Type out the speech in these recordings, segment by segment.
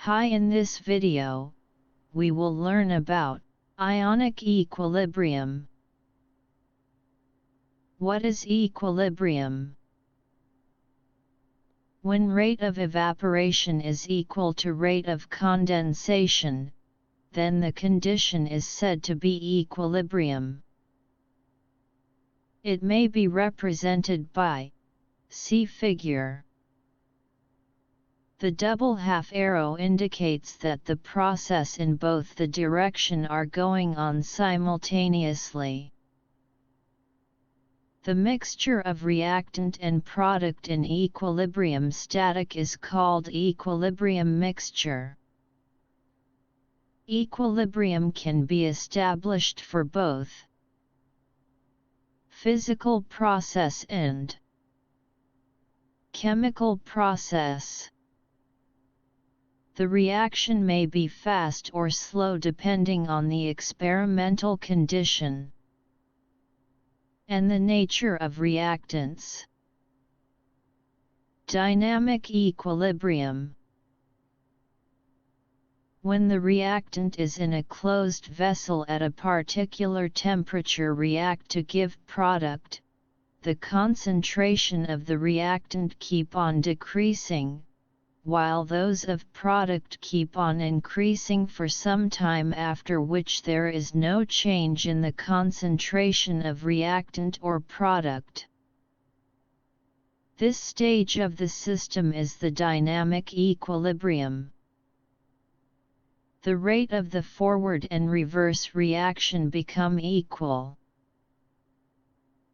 Hi, in this video, we will learn about ionic equilibrium. What is equilibrium? When rate of evaporation is equal to rate of condensation, then the condition is said to be equilibrium. It may be represented by, see figure. The double half arrow indicates that the process in both the direction are going on simultaneously. The mixture of reactant and product in equilibrium static is called equilibrium mixture. Equilibrium can be established for both physical process and chemical process. The reaction may be fast or slow depending on the experimental condition and the nature of reactants. Dynamic equilibrium. When the reactant is in a closed vessel at a particular temperature react to give product, the concentration of the reactant keep on decreasing, while those of product keep on increasing for some time, after which there is no change in the concentration of reactant or product. This stage of the system is the dynamic equilibrium. The rate of the forward and reverse reaction become equal.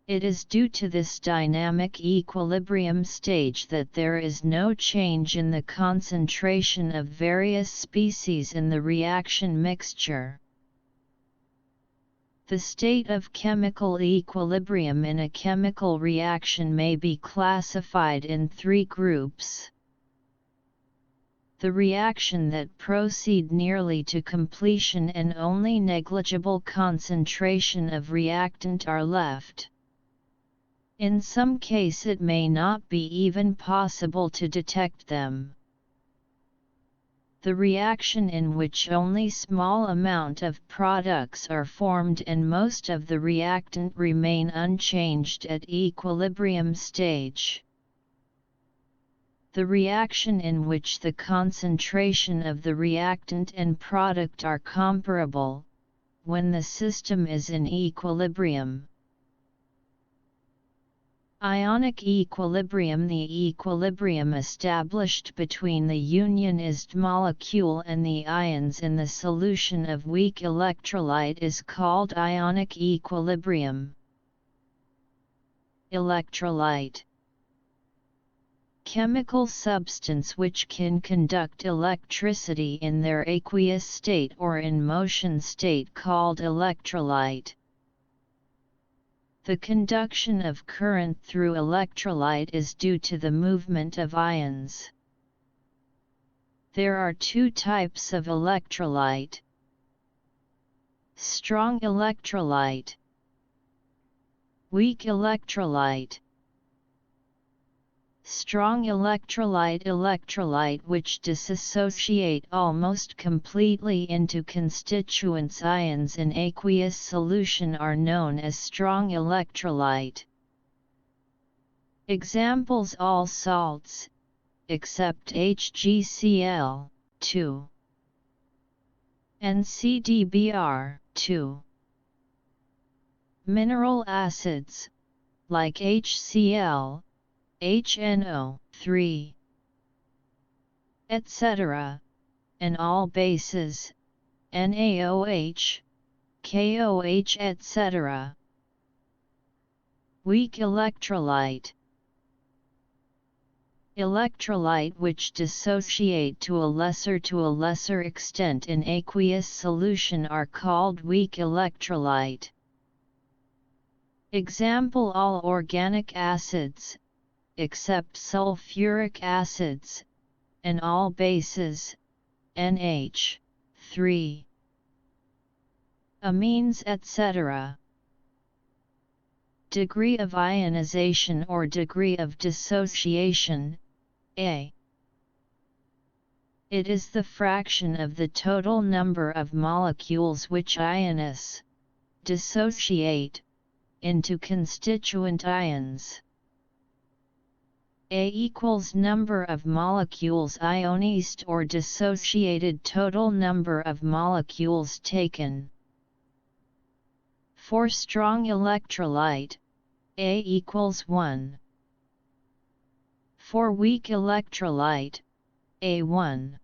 It is due to this dynamic equilibrium stage that there is no change in the concentration of various species in the reaction mixture. The state of chemical equilibrium in a chemical reaction may be classified in three groups. The reaction that proceed nearly to completion and only negligible concentration of reactant are left. In some case it may not be even possible to detect them. The reaction in which only small amount of products are formed and most of the reactant remain unchanged at equilibrium stage. The reaction in which the concentration of the reactant and product are comparable, when the system is in equilibrium. Ionic equilibrium. The equilibrium established between the unionized molecule and the ions in the solution of weak electrolyte is called ionic equilibrium. Electrolyte. Chemical substance which can conduct electricity in their aqueous state or in motion state called electrolyte. The conduction of current through electrolyte is due to the movement of ions. There are two types of electrolyte. Strong electrolyte. Weak electrolyte. Strong electrolyte which dissociate almost completely into constituents ions in aqueous solution are known as strong electrolyte. Examples: all salts, except HgCl, 2, and CdBr, 2. Mineral acids, like HCl, HNO, 3, etc., and all bases, NaOH, KOH, etc. Weak electrolyte. Electrolyte which dissociate to a lesser extent in aqueous solution are called weak electrolyte. Example: all organic acids, except sulfuric acids, and all bases, NH, 3, amines, etc. Degree of ionization or degree of dissociation, A. It is the fraction of the total number of molecules which ionize, dissociate, into constituent ions. A equals number of molecules ionized or dissociated total number of molecules taken. For strong electrolyte, A equals 1. For weak electrolyte, A1.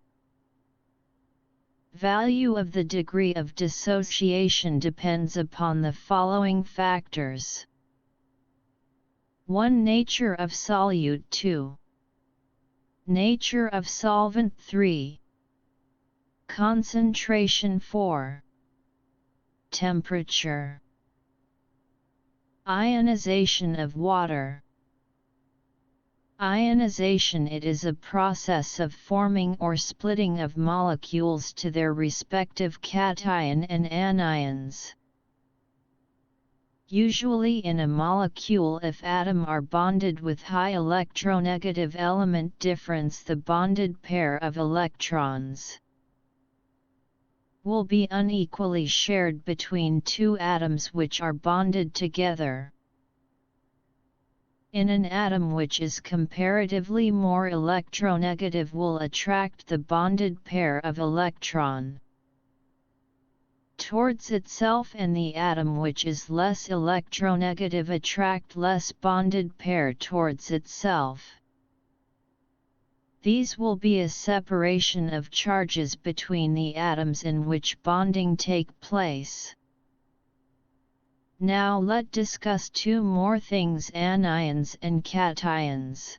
Value of the degree of dissociation depends upon the following factors. 1. Nature of solute. 2. Nature of solvent. 3. Concentration. 4. Temperature. Ionization of water. Ionization. It is a process of forming or splitting of molecules to their respective cation and anions. Usually in a molecule, if atoms are bonded with high electronegative element difference, the bonded pair of electrons will be unequally shared between two atoms which are bonded together. In an atom which is comparatively more electronegative will attract the bonded pair of electron towards itself, and the atom which is less electronegative attract less bonded pair towards itself. These will be a separation of charges between the atoms in which bonding take place. Now let's discuss two more things: anions and cations.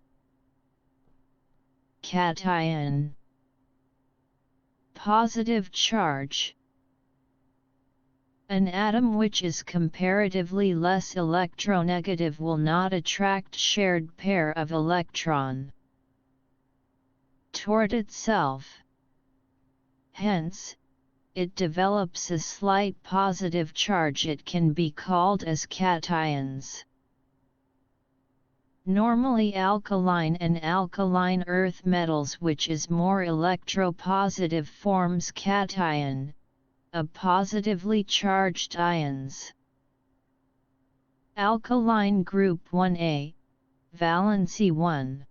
Cation. Positive charge. An atom which is comparatively less electronegative will not attract shared pair of electron toward itself. Hence, it develops a slight positive charge. It can be called as cations. Normally alkaline and alkaline earth metals, which is more electropositive, forms cation, a positively charged ions. Alkaline group 1A, valency 1.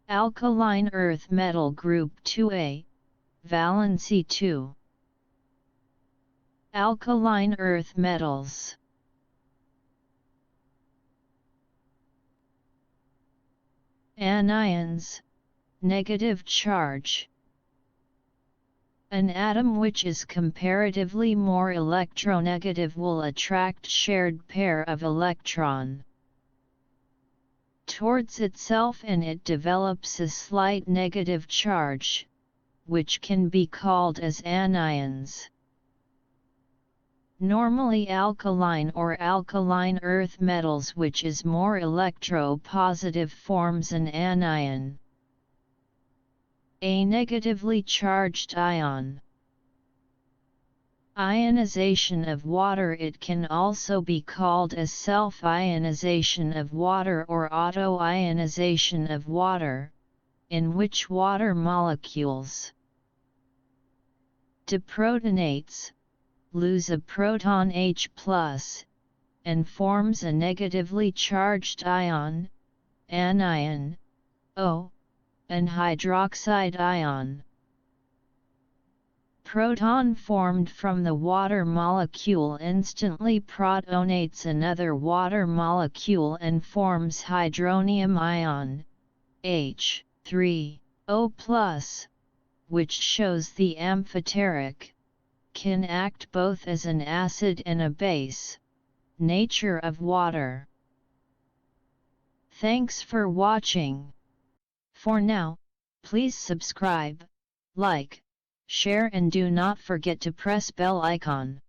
Alkaline earth metal group 2A, valency 2. Alkaline earth metals. Anions, negative charge. An atom which is comparatively more electronegative will attract shared pair of electron towards itself, and it develops a slight negative charge, which can be called as anions. Normally alkaline or alkaline earth metals, which is more electropositive, forms an anion, a negatively charged ion. Ionization of water. It can also be called as self-ionization of water or auto-ionization of water, in which water molecules deprotonates, lose a proton H+, and forms a negatively charged ion, anion, O, an hydroxide ion. Proton formed from the water molecule instantly protonates another water molecule and forms hydronium ion, H3O+, which shows the amphoteric, can act both as an acid and a base. Nature of water. Thanks for watching. For now, please subscribe, like, share and do not forget to press bell icon.